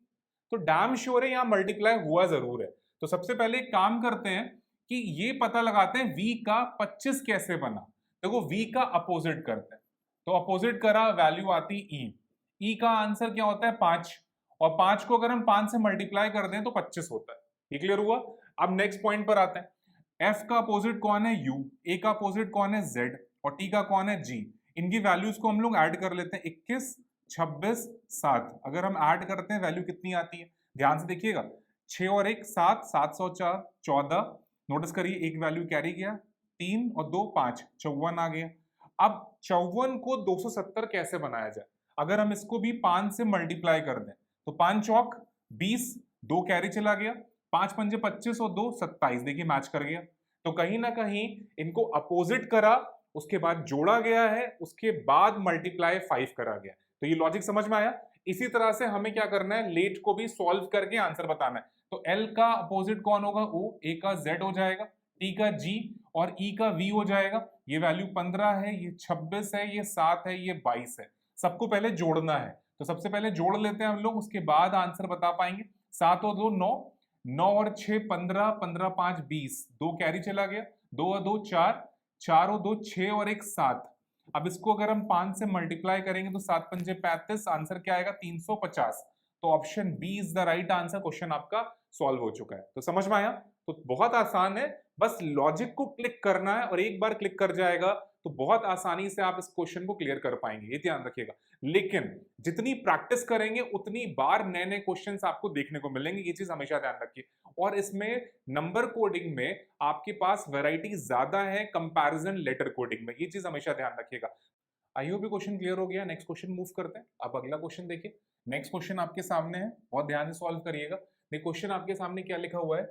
तो डैम श्योर है यहाँ मल्टीप्लाई हुआ जरूर है। तो सबसे पहले एक काम करते हैं कि ये पता लगाते हैं V का 25 कैसे बना। देखो V का अपोजिट करते हैं, तो अपोजिट करा वैल्यू आती E का आंसर क्या होता है? 5, और 5 को अगर हम 5 से मल्टीप्लाई कर दें तो 25 होता है। ये क्लियर हुआ। अब नेक्स्ट पॉइंट पर आते हैं। F का अपोजिट कौन है? U, A का अपोजिट कौन है? Z, और T का कौन है? G। इनकी वैल्यूज को हम लोग ऐड कर लेते हैं, 21 26 7, अगर हम ऐड करते हैं वैल्यू कितनी आती है? ध्यान से देखिएगा, 6 और 1 7, 7 और 4 14, नोटिस करिए एक वैल्यू कैरी गया, 3 और 2 5, 54 आ गया। अब 54 को 270 कैसे बनाया जाए? अगर हम इसको भी 5 से मल्टीप्लाई कर दें तो 5 चौक 20, 2 कैरी चला गया, 5 पंजे 25 और 2 27, देखिए मैच कर गया। तो कहीं ना कहीं इनको अपोजिट करा, उसके बाद जोड़ा गया है, उसके बाद मल्टीप्लाई 5 करा गया। तो ये लॉजिक समझ में आया। इसी तरह से हमें क्या करना है, लेट को भी सॉल्व करके आंसर बताना है। तो L का अपोजिट कौन होगा? O, A का Z हो जाएगा, T का G और E का V हो जाएगा। ये वैल्यू 15 है, ये 26 है, ये 7 है, ये 22 है। सबको पहले जोड़ना है, तो सबसे पहले जोड़ लेते हैं हम लोग, उसके बाद आंसर बता पाएंगे। 7 और 2 9, 9 और 6 15, 15 5 20, 2 कैरी चला गया, 2 और 2 4, 4 और 2 6 और 1 7। अब इसको अगर हम 5 से मल्टीप्लाई करेंगे तो 7 पंजे 35, आंसर क्या आएगा? 350। तो option B is the right answer. Question आपका सॉल्व हो चुका है। तो समझ में आया? तो बहुत आसान है, बस लॉजिक को क्लिक करना है और एक बार क्लिक कर जाएगा तो बहुत आसानी से आप इस क्वेश्चन को क्लियर कर पाएंगे, ये ध्यान रखिएगा। लेकिन जितनी प्रैक्टिस करेंगे उतनी बार नए नए क्वेश्चंस आपको देखने को मिलेंगे, ये चीज हमेशा ध्यान रखिए। और इसमें नंबर कोडिंग में आपके पास वैरायटी ज्यादा है कंपैरिजन लेटर कोडिंग में, ये चीज हमेशा ध्यान रखिएगा। आई होप क्वेश्चन क्लियर हो गया। नेक्स्ट क्वेश्चन मूव करते हैं। अब अगला क्वेश्चन देखिए। नेक्स्ट क्वेश्चन आपके सामने है, बहुत ध्यान से सॉल्व करिएगा। देखिए क्वेश्चन आपके सामने क्या लिखा हुआ है?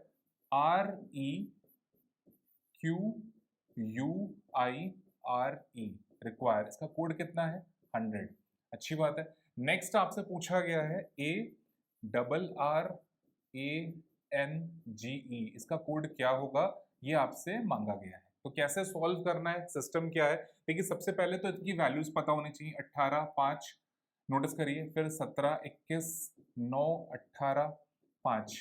REQUIRE रिक्वायर, इसका कोड कितना है? 100। अच्छी बात है। नेक्स्ट आपसे पूछा गया है ARRANGE, इसका कोड क्या होगा? ये आपसे मांगा गया है। तो कैसे सॉल्व करना है, सिस्टम क्या है? देखिए सबसे पहले तो इनकी वैल्यूज पता होनी चाहिए। 18 5, नोटिस करिए, फिर 17 21 9 18 5।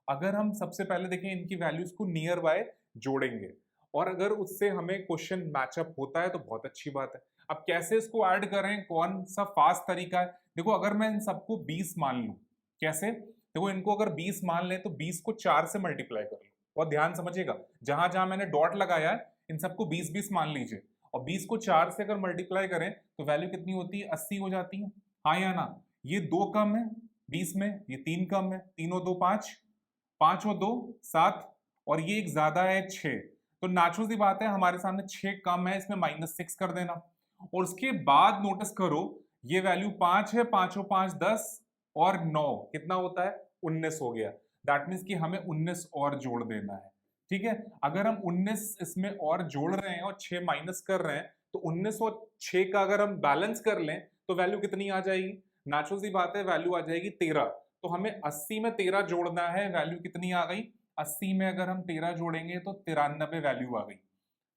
अगर हम सबसे पहले देखें इनकी वैल्यूज को नियर बाय जोड़ेंगे और अगर उससे हमें क्वेश्चन मैचअप होता है तो बहुत अच्छी बात है। अब कैसे इसको ऐड करें, कौन सा फास्ट तरीका है? देखो अगर मैं इन सबको 20 मान लूं, कैसे? देखो इनको अगर 20 मान लें तो 20 को 4 से मल्टीप्लाई कर लो। और ध्यान समझिएगा, जहां जहां मैंने डॉट लगाया है इन सबको 20-20 मान लीजिए और 20 को 4 से अगर मल्टीप्लाई करें तो वैल्यू कितनी होती है? 80 हो जाती है। हाँ या ना? ये 2 कम है 20 में, ये 3 कम है, 3 और 2 5, 5 और 2 7 और ये एक ज्यादा है 6। तो नेचुरल सी बात है हमारे सामने 6 कम है, इसमें -6 कर देना। और उसके बाद नोटिस करो ये वैल्यू 5 है, 5 और 5 10 और 9 कितना होता है? 19 हो गया। दैट मीन्स कि हमें 19 और जोड़ देना है। ठीक है, अगर हम 19 इसमें और जोड़ रहे हैं और 6 माइनस कर रहे हैं तो 19 और 6 का अगर हम बैलेंस कर लें तो वैल्यू कितनी आ जाएगी? नेचुरल सी बात है वैल्यू आ जाएगी 13। तो हमें 80 में 13 जोड़ना है, वैल्यू कितनी आ गई? 80 में अगर हम 13 जोड़ेंगे तो 93 वैल्यू आ गई,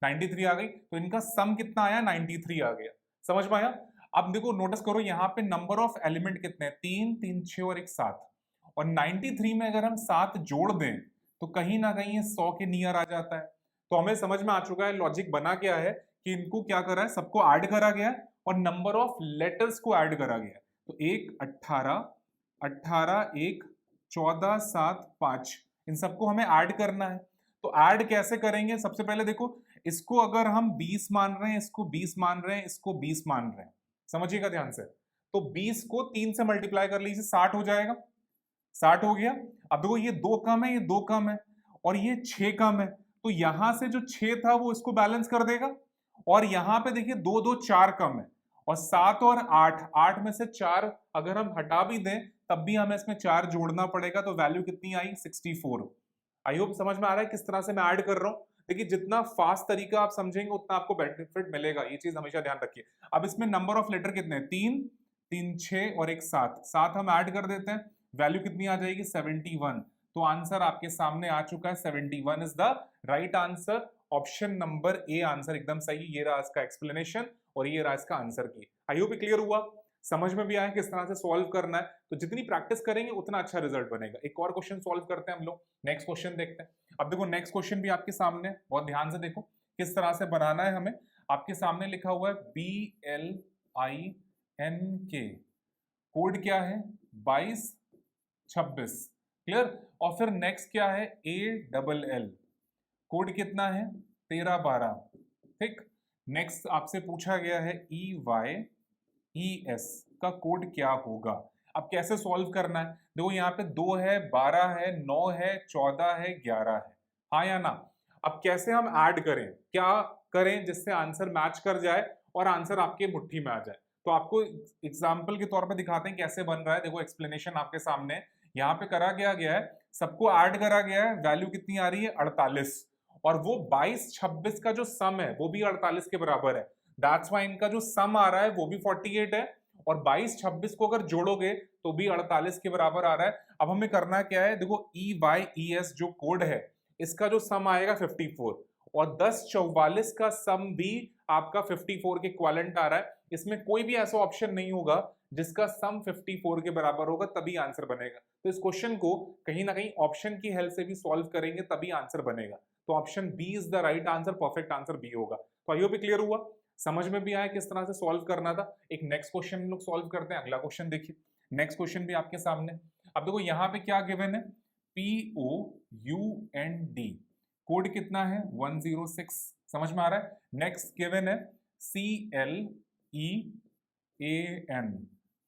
93 आ गई। तो इनका सम कितना आया? 93 आ गया। समझ में आया? अब देखो नोटिस करो यहाँ पे नंबर ऑफ एलिमेंट कितने हैं? 3 3 6 और एक 7। और 93 में अगर हम 7 जोड़ दें तो कहीं ना कहीं ये 100 के नियर आ जाता है। तो हमें समझ में आ चुका है लॉजिक बना क्या है कि इनको क्या करा है, सबको ऐड करा गया है और नंबर ऑफ लेटर्स को ऐड करा गया है। तो 1 18 18 1 14 7 5 इन सबको हमें ऐड करना है। तो ऐड कैसे करेंगे? सबसे पहले देखो इसको अगर हम 20 मान रहे हैं, इसको 20 मान रहे हैं, इसको 20 मान रहे हैं, समझिएगा ध्यान से। तो 20 को 3 से मल्टीप्लाई कर लीजिए, 60 हो जाएगा। 60 हो गया। अब देखो ये 2 कम है, ये 2 कम है और ये 6 कम है। तो यहां से जो 6 था वो इसको बैलेंस कर देगा। और यहां पे देखिए 2 2 4 कम है और 7 और 8, 8 में से 4 अगर हम हटा भी दें तब भी हमें इसमें 4 जोड़ना पड़ेगा। तो वैल्यू कितनी आई? 64। आई होप समझ में आ रहा है किस तरह से मैं ऐड कर रहा हूं। देखिए जितना फास्ट तरीका आप समझेंगे उतना आपको बेनिफिट मिलेगा, ये चीज हमेशा ध्यान रखिए। अब इसमें नंबर ऑफ लेटर कितने हैं? 3 3 6 और एक 7, 7 हम ऐड कर देते हैं, वैल्यू कितनी आ जाएगी? 71। तो आंसर आपके सामने आ चुका है, 71 is the right answer. Option number A answer एकदम सही। ये रहा इसका एक्सप्लेनेशन और ये रहा इसका आंसर की। आई होप क्लियर हुआ, समझ में भी आया किस तरह से सॉल्व करना है। तो जितनी प्रैक्टिस करेंगे उतना अच्छा रिजल्ट बनेगा। एक और क्वेश्चन सॉल्व करते हैं हम लोग, नेक्स्ट क्वेश्चन देखते हैं। अब देखो नेक्स्ट क्वेश्चन भी आपके सामने, बहुत ध्यान से देखो किस तरह से बनाना है हमें। आपके सामने लिखा हुआ है BLINK, कोड क्या है? 22 26, क्लियर। और फिर नेक्स्ट क्या है? ALL, कोड कितना है? 13 12, ठीक। नेक्स्ट आपसे पूछा गया है EYES का कोड क्या होगा। अब कैसे सॉल्व करना है? देखो यहाँ पे 2 है, 12 है, 9 है, 14 है, 11 है। हाँ या ना? अब कैसे हम ऐड करें, क्या करें जिससे आंसर मैच कर जाए और आंसर आपके मुट्ठी में आ जाए। तो आपको एग्जाम्पल के तौर पे दिखाते हैं कैसे बन रहा है। देखो एक्सप्लेनेशन आपके सामने यहाँ पे करा गया है, सबको ऐड करा गया है। वैल्यू कितनी आ रही है? 48। और वो 22 26 का जो सम है वो भी 48 के बराबर है। दैट्स व्हाई इनका जो सम आ रहा है वो भी 48 है और 22 26 को अगर जोड़ोगे तो भी 48 के बराबर आ रहा है। अब हमें करना क्या है? देखो EYES जो कोड है इसका जो सम आएगा 54 और 10 44 का सम भी आपका 54 के इक्विवेलेंट आ रहा है। इसमें कोई भी ऐसा ऑप्शन नहीं होगा जिसका सम 54 के बराबर होगा, तभी आंसर बनेगा। तो इस क्वेश्चन को कहीं ना कहीं ऑप्शन की हेल्प से भी सॉल्व करेंगे तभी आंसर बनेगा। तो option B is the right answer, perfect answer B होगा। तो आई होप क्लियर हुआ, समझ में भी आया किस तरह से सॉल्व करना था। एक नेक्स्ट क्वेश्चन लोग सॉल्व करते हैं। अगला क्वेश्चन देखिए, नेक्स्ट क्वेश्चन भी आपके सामने। अब देखो यहाँ पे क्या गिवन है? POUND, कोड कितना है? 106, समझ में आ रहा है। नेक्स्ट गिवन है CLEAN,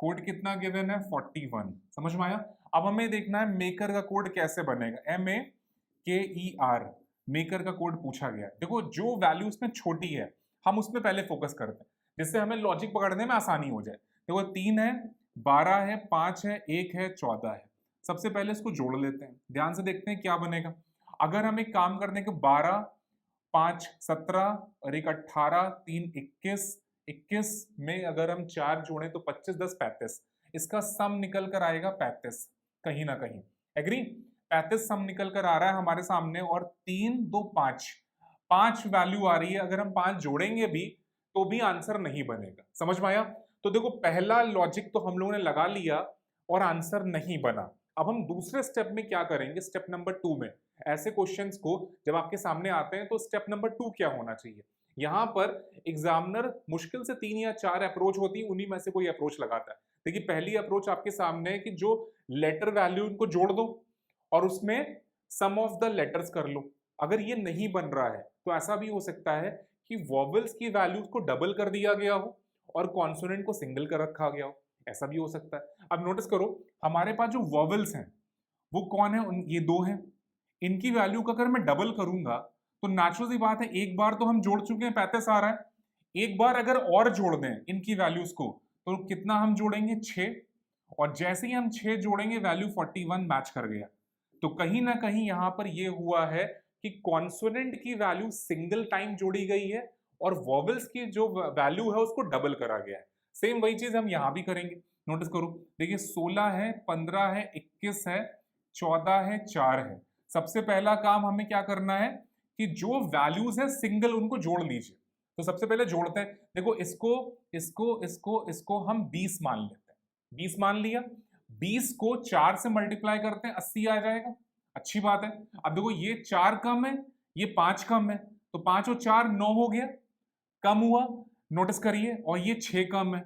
कोड कितना गिवन है? 41, समझ में आया। अब हमें देखना है मेकर का कोड कैसे बनेगा। MAKER, मेकर का कोड पूछा गया है। देखो जो वैल्यू उसमें छोटी है हम उसमें पहले फोकस करते हैं जिससे हमें लॉजिक पकड़ने में आसानी हो जाए। देखो 3 है, 12 है, 5 है, 1 है, 14 है। सबसे पहले इसको जोड़ लेते हैं, ध्यान से देखते हैं क्या बनेगा। अगर हम एक काम करने के 12 5 17 और एक 18 3 21, 21 में अगर हम 4 जोड़ें तो 25 10 35, इसका सम निकल कर आएगा 35 कहीं ना कहीं। एग्री? 35 सम निकल कर आ रहा है हमारे सामने और 3 2 5, 5 वैल्यू आ रही है। अगर हम 5 जोड़ेंगे भी तो भी आंसर नहीं बनेगा। समझ में आया? तो देखो पहला लॉजिक तो हम लोगों ने लगा लिया और आंसर नहीं बना। अब हम दूसरे स्टेप में क्या करेंगे, स्टेप नंबर 2 में ऐसे क्वेश्चंस को जब आपके सामने आते हैं तो स्टेप नंबर 2 क्या होना चाहिए। यहाँ पर एग्जामिनर मुश्किल से 3 या 4 अप्रोच होती है, उन्हीं में से कोई अप्रोच लगाता है। देखिए पहली अप्रोच आपके सामने है कि जो लेटर वैल्यू उनको जोड़ दो और उसमें सम ऑफ द लेटर्स कर लो। अगर ये नहीं बन रहा है तो ऐसा भी हो सकता है कि वॉवेल्स की वैल्यूज को डबल कर दिया गया हो और कॉन्सोनेंट को सिंगल कर रखा गया हो, ऐसा भी हो सकता है। अब नोटिस करो हमारे पास जो वॉवेल्स हैं वो कौन है, ये दो हैं। इनकी वैल्यू का अगर मैं डबल करूंगा तो नेचुरल सी बात है, एक बार तो हम जोड़ चुके हैं 35 आ रहा है, एक बार अगर और जोड़ दें इनकी वैल्यूज को तो कितना हम जोड़ेंगे 6, और जैसे ही हम 6 जोड़ेंगे वैल्यू 41 मैच कर गया। तो कहीं ना कहीं यहां पर ये हुआ है कि कॉन्सोनेंट की वैल्यू सिंगल टाइम जोड़ी गई है और वॉवेल्स की जो वैल्यू है उसको डबल करा गया है। सेम वही चीज हम यहां भी करेंगे। नोटिस करो देखिए 16 है, 15 है, 21 है, 14 है, 4 है। सबसे पहला काम हमें क्या करना है कि जो वैल्यूज है सिंगल उनको जोड़ लीजिए। तो सबसे पहले जोड़ते हैं, देखो इसको इसको इसको इसको हम 20 मान लेते हैं। 20 मान लिया, 20 को 4 से मल्टीप्लाई करते हैं 80 आ जाएगा, अच्छी बात है। अब देखो ये 4 कम है, ये 5 कम है, तो 5 और 4 9 हो गया, कम हुआ, नोटिस करिए, और ये 6 कम है,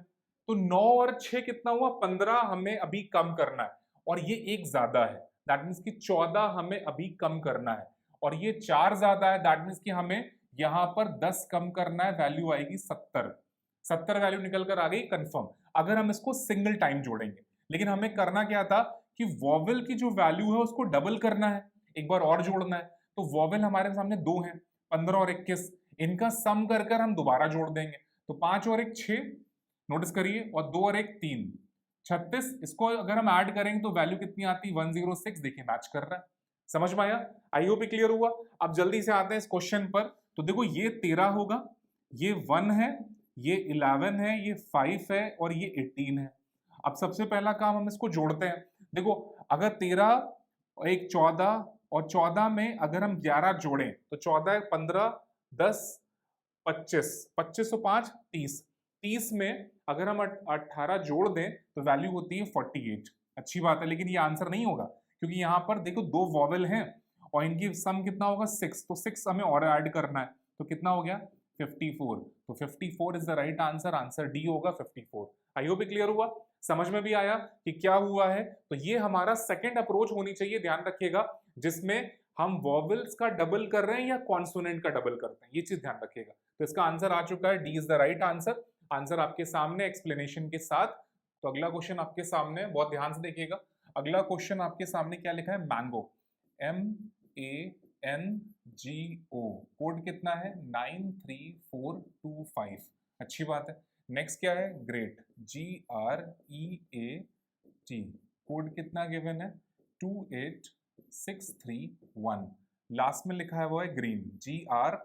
तो 9 और 6 कितना हुआ 15 हमें अभी कम करना है, और ये एक ज्यादा है दैट मीन्स कि 14 हमें अभी कम करना है, और ये 4 ज्यादा है दैट मीन्स कि हमें यहां पर 10 कम करना है, वैल्यू आएगी 70। 70 वैल्यू निकल कर आ गई कंफर्म, अगर हम इसको सिंगल टाइम जोड़ेंगे। लेकिन हमें करना क्या था कि वॉवेल की जो वैल्यू है उसको डबल करना है, एक बार और जोड़ना है। तो वॉवेल हमारे सामने दो हैं, 15 और 21, इनका सम कर कर हम दोबारा जोड़ देंगे। तो 5 और 1 6, नोटिस करिए, और 2 और 1 3, 36। इसको अगर हम ऐड करेंगे तो वैल्यू कितनी आती, 106। देखिए मैच कर रहा है, समझ में आया, आई होप क्लियर हुआ। अब जल्दी से आते हैं इस क्वेश्चन पर। तो देखो ये 13 होगा, ये 1 है, ये 11 है, ये 5 है, और ये 18 है। अब सबसे पहला काम हम इसको जोड़ते हैं। देखो अगर 13 और एक 14, और 14 में अगर हम 11 जोड़ें तो 14 15 10 25, 25 और 5 30, 30 में अगर हम 18 जोड़ दें तो वैल्यू होती है 48। अच्छी बात है, लेकिन ये आंसर नहीं होगा क्योंकि यहाँ पर देखो दो वॉवेल हैं और इनकी सम कितना होगा 6, तो 6 हमें और ऐड करना है, तो कितना हो गया 54। तो 54 is the right answer, answer D होगा 54। आई होप क्लियर हुआ, समझ में भी आया कि क्या हुआ है। तो ये हमारा सेकंड अप्रोच होनी चाहिए, ध्यान रखिएगा, जिसमें हम वॉवेल्स का डबल कर रहे हैं या कॉन्सोनेंट का डबल करते हैं, ये चीज ध्यान रखिएगा। तो इसका आंसर आ चुका है, D is the right answer. Answer आपके सामने एक्सप्लेनेशन के साथ। तो अगला क्वेश्चन आपके सामने, बहुत ध्यान से देखिएगा। अगला क्वेश्चन आपके सामने क्या लिखा है, मैंगो, MANGO, कोड कितना है 93425, अच्छी बात है। नेक्स्ट क्या है, ग्रेट, GREAT, कोड कितना गिवन है 28631। लास्ट में लिखा है वो है ग्रीन, GREEN,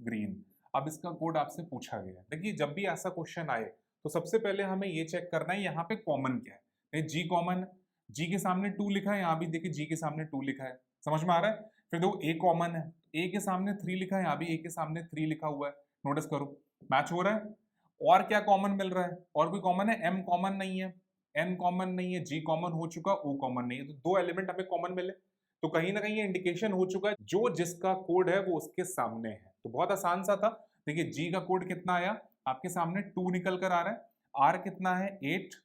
ग्रीन। अब इसका कोड आपसे पूछा गया है। देखिए जब भी ऐसा क्वेश्चन आए तो सबसे पहले हमें ये चेक करना है यहाँ पे कॉमन क्या है। जी कॉमन, जी के सामने 2 लिखा है, यहाँ भी देखिए जी के सामने 2 लिखा है, समझ में आ रहा है। फिर देखो ए कॉमन है, ए के सामने 3 लिखा है, यहाँ भी ए के सामने 3 लिखा हुआ है, नोटिस करो मैच हो रहा है। और क्या कॉमन मिल रहा है, और कोई कॉमन है, एम कॉमन नहीं है, एन कॉमन नहीं है, जी कॉमन हो चुका, ओ कॉमन नहीं है, तो 2 एलिमेंट हमें कॉमन मिले। तो कहीं ना कहीं ये इंडिकेशन हो चुका है जो जिसका कोड है वो उसके सामने है। तो बहुत आसान सा था। देखिए जी का कोड कितना आया आपके सामने 2 निकल कर आ रहा है, आर कितना है 8,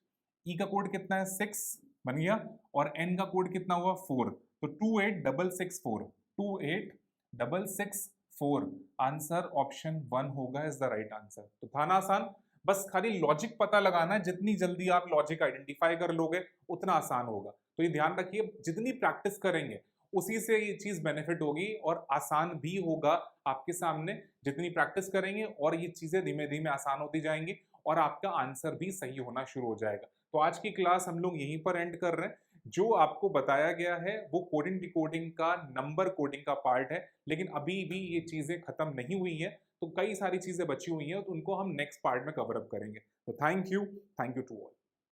ई का कोड कितना है 6 बन गया, और एन का कोड कितना हुआ 4, तो 28664, 28664, आंसर ऑप्शन 1 होगा इज द राइट आंसर। तो था ना आसान, बस खाली लॉजिक पता लगाना है, जितनी जल्दी आप लॉजिक आइडेंटिफाई कर लोगे उतना आसान होगा। तो ये ध्यान रखिए, जितनी प्रैक्टिस करेंगे उसी से ये चीज बेनिफिट होगी और आसान भी होगा आपके सामने। जितनी प्रैक्टिस करेंगे और ये चीजें धीमे धीमे आसान होती जाएंगी और आपका आंसर भी सही होना शुरू हो जाएगा। तो आज की क्लास हम लोग यहीं पर एंड कर रहे हैं। जो आपको बताया गया है वो कोडिंग डिकोडिंग का, नंबर कोडिंग का पार्ट है, लेकिन अभी भी ये चीजें खत्म नहीं हुई हैं, तो कई सारी चीजें बची हुई हैं, तो उनको हम नेक्स्ट पार्ट में कवर अप करेंगे। तो थैंक यू टू ऑल।